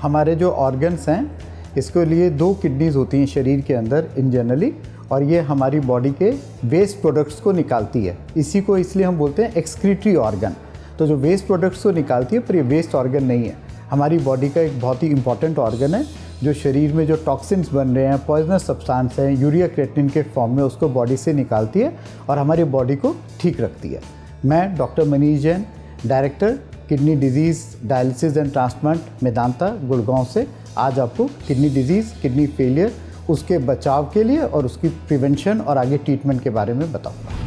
हमारे जो ऑर्गन्स हैं इसके लिए 2 किडनीज होती हैं शरीर के अंदर इन जनरली, और ये हमारी बॉडी के वेस्ट प्रोडक्ट्स को निकालती है। इसी को इसलिए हम बोलते हैं एक्सक्रीटरी ऑर्गन। तो जो वेस्ट प्रोडक्ट्स को निकालती है पर ये वेस्ट ऑर्गन नहीं है, हमारी बॉडी का एक बहुत ही इंपॉर्टेंट ऑर्गन है जो शरीर में जो टॉक्सिन्स बन रहे हैं, पॉइजनस सब्सटेंस हैं, यूरिया क्रिएटिनिन के फॉर्म में उसको बॉडी से निकालती है और हमारी बॉडी को ठीक रखती है। मैं doctor Manish Jain, director kidney disease dialysis and transplant Medanta Gurgaon से आज आपको किडनी डिजीज़, किडनी फेलियर, उसके बचाव के लिए और उसकी प्रिवेंशन और आगे ट्रीटमेंट के बारे में बताऊंगा।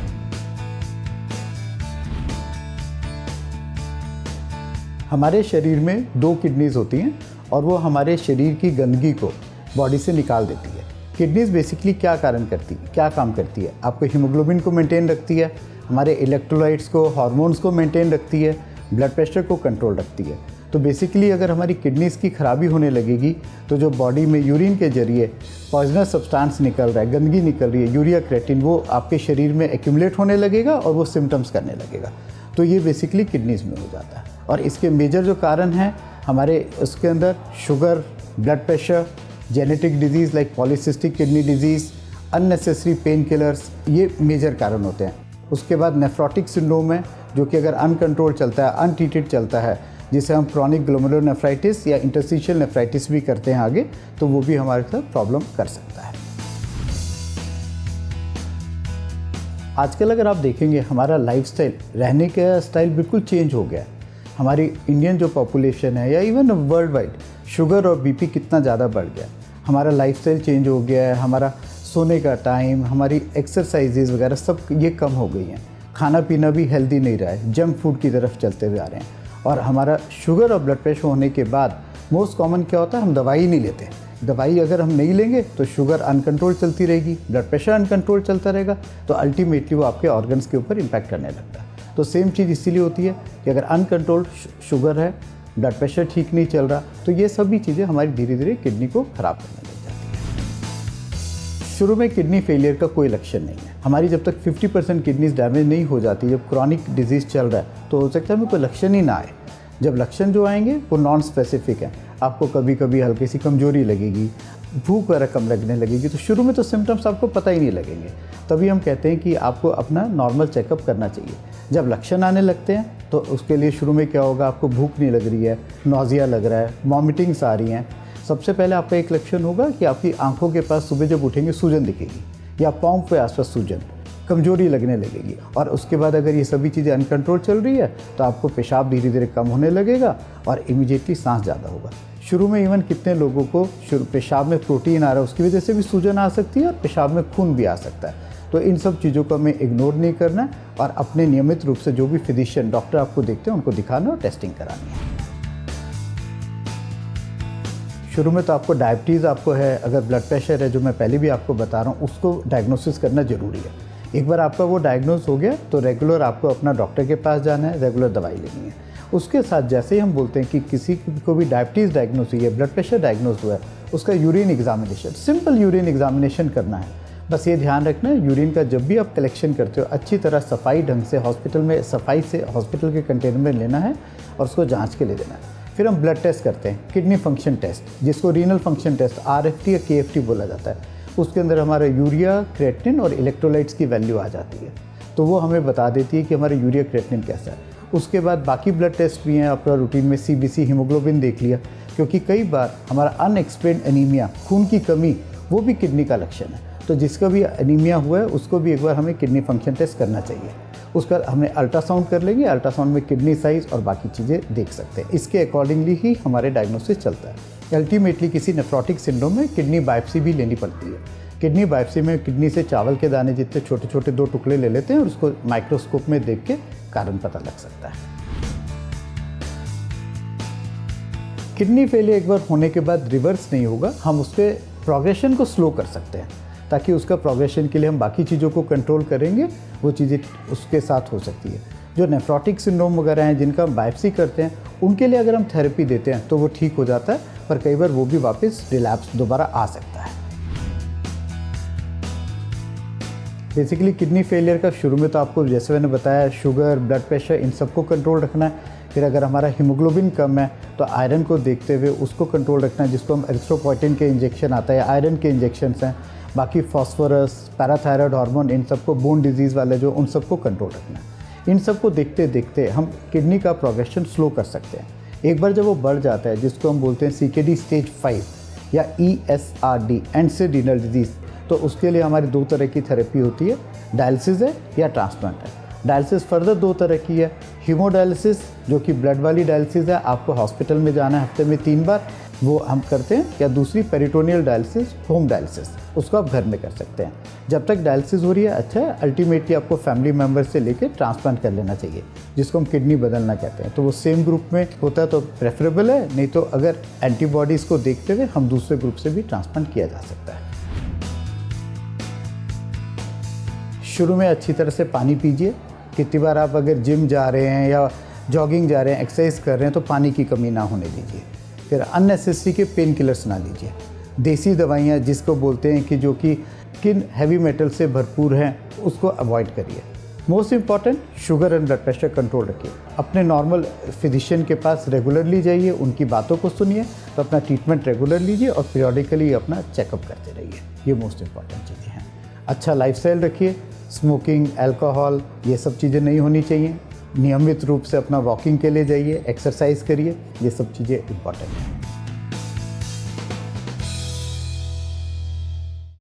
हमारे शरीर में 2 किडनीज होती हैं और वो हमारे शरीर की गंदगी को बॉडी से निकाल देती है। किडनीज बेसिकली क्या कारण करती है, क्या काम करती है? आपको हीमोग्लोबिन को मेंटेन रखती है, हमारे इलेक्ट्रोलाइट्स को, हार्मोन्स को मेंटेन रखती है, ब्लड प्रेशर को कंट्रोल रखती है। तो बेसिकली अगर हमारी किडनीज़ की खराबी होने लगेगी तो जो बॉडी में यूरिन के जरिए पॉइजनस सब्सटेंस निकल रहा है, गंदगी निकल रही है, यूरिया क्रिएटिन, वो आपके शरीर में एक्यूमुलेट होने लगेगा और वो सिम्टम्स करने लगेगा। तो ये बेसिकली किडनीज़ में हो जाता है। और इसके मेजर जो कारण हैं हमारे उसके अंदर sugar, blood pressure, genetic disease like polycystic kidney disease, unnecessary pain killers, ये मेजर कारण होते हैं। उसके बाद नेफ्रोटिक सिंड्रोम है जो कि अगर अनकंट्रोल चलता है, अनट्रीटेड चलता है, जिसे हम क्रॉनिक ग्लोमेरुलोनेफ्राइटिस या इंटरस्टिशियल नेफ्राइटिस भी करते हैं आगे, तो वो भी हमारे साथ प्रॉब्लम कर सकता है। आजकल अगर आप देखेंगे हमारा लाइफस्टाइल, रहने का स्टाइल बिल्कुल चेंज हो गया है। हमारी इंडियन जो पॉपुलेशन है या इवन वर्ल्ड वाइड, शुगर और बीपी कितना ज़्यादा बढ़ गया। हमारा लाइफस्टाइल चेंज हो गया है, हमारा सोने का टाइम, हमारी एक्सरसाइजेज वगैरह सब ये कम हो गई हैं। खाना पीना भी हेल्दी नहीं रहा है, जंक फूड की तरफ चलते हुए आ रहे हैं। और हमारा शुगर और ब्लड प्रेशर होने के बाद मोस्ट कॉमन क्या होता है, हम दवाई नहीं लेते। दवाई अगर हम नहीं लेंगे तो शुगर अनकंट्रोल चलती रहेगी, ब्लड प्रेशर अनकंट्रोल चलता रहेगा, तो अल्टीमेटली वो आपके ऑर्गन्स के ऊपर इम्पैक्ट करने लगता है। तो सेम चीज़ इसीलिए होती है कि अगर अनकंट्रोल शुगर है, ब्लड प्रेशर ठीक नहीं चल रहा, तो ये सभी चीज़ें हमारी धीरे धीरे किडनी को ख़राब करने लग जाती है। शुरू में किडनी फेलियर का कोई लक्षण नहीं है। हमारी जब तक 50% किडनीज डैमेज नहीं हो जाती, जब क्रॉनिक डिजीज़ चल रहा है, तो हो सकता है हमें कोई लक्षण ही ना आए। जब लक्षण जो आएंगे वो नॉन स्पेसिफिक हैं। आपको कभी कभी हल्की सी कमजोरी लगेगी, भूख वगैरह कम लगने लगेगी, तो शुरू में तो सिम्टम्स आपको पता ही नहीं लगेंगे। तभी हम कहते हैं कि आपको अपना नॉर्मल चेकअप करना चाहिए। जब लक्षण आने लगते हैं तो उसके लिए शुरू में क्या होगा, आपको भूख नहीं लग रही है, नौजिया लग रहा है, वॉमिटिंग्स आ रही हैं। सबसे पहले आपका एक लक्षण होगा कि आपकी आंखों के पास सुबह जब उठेंगे सूजन दिखेगी या पाँव के आसपास सूजन, कमजोरी लगने लगेगी। और उसके बाद अगर ये सभी चीज़ें अनकंट्रोल चल रही है तो आपको पेशाब धीरे धीरे कम होने लगेगा और इमीडिएटली सांस ज़्यादा होगा। शुरू में इवन कितने लोगों को पेशाब में प्रोटीन आ रहा है, उसकी वजह से भी सूजन आ सकती है और पेशाब में खून भी आ सकता है। तो इन सब चीज़ों को हमें इग्नोर नहीं करना है और अपने नियमित रूप से जो भी फिजिशियन, डॉक्टर आपको देखते हैं उनको दिखाना और टेस्टिंग करानी है। शुरू में तो आपको डायबिटीज़ आपको है, अगर ब्लड प्रेशर है जो मैं पहले भी आपको बता रहा हूँ, उसको डायग्नोसिस करना ज़रूरी है। एक बार आपका वो डायग्नोस हो गया तो रेगुलर आपको अपना डॉक्टर के पास जाना है, रेगुलर दवाई लेनी है। उसके साथ जैसे ही हम बोलते हैं कि किसी को भी डायबिटीज़ डायग्नोस हुई है, ब्लड प्रेशर डायग्नोस हुआ है, उसका urine examination, simple urine examination करना है। बस ये ध्यान रखना है, यूरिन का जब भी आप कलेक्शन करते हो अच्छी तरह सफाई ढंग से हॉस्पिटल में सफाई से हॉस्पिटल के कंटेनर में लेना है और उसको जाँच के ले देना है। फिर हम ब्लड टेस्ट करते हैं, किडनी फंक्शन टेस्ट, जिसको रीनल फंक्शन टेस्ट RFT या KFT बोला जाता है। उसके अंदर हमारा यूरिया, क्रिएटिनिन और इलेक्ट्रोलाइट्स की वैल्यू आ जाती है, तो वो हमें बता देती है कि हमारा यूरिया क्रिएटिनिन कैसा है। उसके बाद बाकी ब्लड टेस्ट भी हैं, अपना रूटीन में CBC, हीमोग्लोबिन देख लिया, क्योंकि कई बार हमारा अनएक्सप्लेन्ड एनीमिया, खून की कमी, वो भी किडनी का लक्षण है। तो जिसका भी एनीमिया हुआ है उसको भी एक बार हमें किडनी फंक्शन टेस्ट करना चाहिए। उसका हमने अल्ट्रासाउंड कर लेंगे, अल्ट्रासाउंड में किडनी साइज़ और बाकी चीज़ें देख सकते हैं। इसके अकॉर्डिंगली ही हमारे डायग्नोसिस चलता है। अल्टीमेटली किसी नेफ्रोटिक सिंड्रोम में किडनी बायोप्सी भी लेनी पड़ती है। किडनी बायोप्सी में किडनी से चावल के दाने जितने छोटे छोटे 2 टुकड़े ले लेते हैं और उसको माइक्रोस्कोप में देख के कारण पता लग सकता है। किडनी फेलियर एक बार होने के बाद रिवर्स नहीं होगा, हम उसके प्रोग्रेशन को स्लो कर सकते हैं, ताकि उसका प्रोग्रेशन के लिए हम बाकी चीज़ों को कंट्रोल करेंगे, वो चीज़ें उसके साथ हो सकती है। जो नेफ्रोटिक सिंड्रोम वगैरह हैं जिनका हम बायोप्सी करते हैं, उनके लिए अगर हम थेरेपी देते हैं तो वो ठीक हो जाता है, पर कई बार वो भी वापस रिलैप्स दोबारा आ सकता है। बेसिकली किडनी फेलियर का शुरू में तो आपको जैसे मैंने बताया शुगर, ब्लड प्रेशर, इन सबको कंट्रोल रखना है। फिर अगर हमारा हीमोग्लोबिन कम है तो आयरन को देखते हुए उसको कंट्रोल रखना है, जिसको हम एरिथ्रोपोइटिन के इंजेक्शन आता है, आयरन के इंजेक्शंस हैं। बाकी फॉस्फोरस, पैराथायरॉयड हार्मोन, इन सबको, बोन डिजीज़ वाले जो, उन सबको कंट्रोल रखना है। इन सबको देखते देखते हम किडनी का प्रोग्रेशन स्लो कर सकते हैं। एक बार जब वो बढ़ जाता है, जिसको हम बोलते हैं CKD स्टेज 5 या ESRD, and stage renal disease, तो उसके लिए हमारी 2 तरह की थेरेपी होती है, डायलिसिस है या ट्रांसप्लांट है। डायलिसिस फर्दर 2 तरह की है, हीमोडायलिसिस जो कि ब्लड वाली डायलिसिस है, आपको हॉस्पिटल में जाना है हफ्ते में 3 बार, वो हम करते हैं, या दूसरी पेरिटोनियल डायलिसिस, होम डायलिसिस, उसको आप घर में कर सकते हैं। जब तक डायलिसिस हो रही है अच्छा है, अल्टीमेटली आपको फैमिली मेम्बर से लेकर ट्रांसप्लांट कर लेना चाहिए, जिसको हम किडनी बदलना कहते हैं। तो वो सेम ग्रुप में होता है तो प्रेफरेबल है, नहीं तो अगर एंटीबॉडीज़ को देखते हुए हम दूसरे ग्रुप से भी ट्रांसप्लांट किया जा सकता है। शुरू में अच्छी तरह से पानी पीजिए। कितनी बार आप अगर जिम जा रहे हैं या जॉगिंग जा रहे हैं, एक्सरसाइज कर रहे हैं, तो पानी की कमी ना होने दीजिए। फिर अननेसेसरी के पेन किलर्स ना लीजिए। देसी दवाइयाँ जिसको बोलते हैं कि जो कि किन हैवी मेटल से भरपूर हैं, उसको अवॉइड करिए। Most important, sugar and blood pressure control रखिए। अपने नॉर्मल फिजिशियन के पास रेगुलरली जाइए, उनकी बातों को सुनिए, तो अपना ट्रीटमेंट रेगुलर लीजिए और पीरियडिकली अपना चेकअप करते रहिए। ये मोस्ट इम्पॉर्टेंट चीज़ें हैं। अच्छा लाइफस्टाइल रखिए, स्मोकिंग, अल्कोहल, ये सब चीज़ें नहीं होनी चाहिए। नियमित रूप से अपना वॉकिंग के लिए जाइए, एक्सरसाइज करिए, ये सब चीज़ें इम्पॉर्टेंट हैं।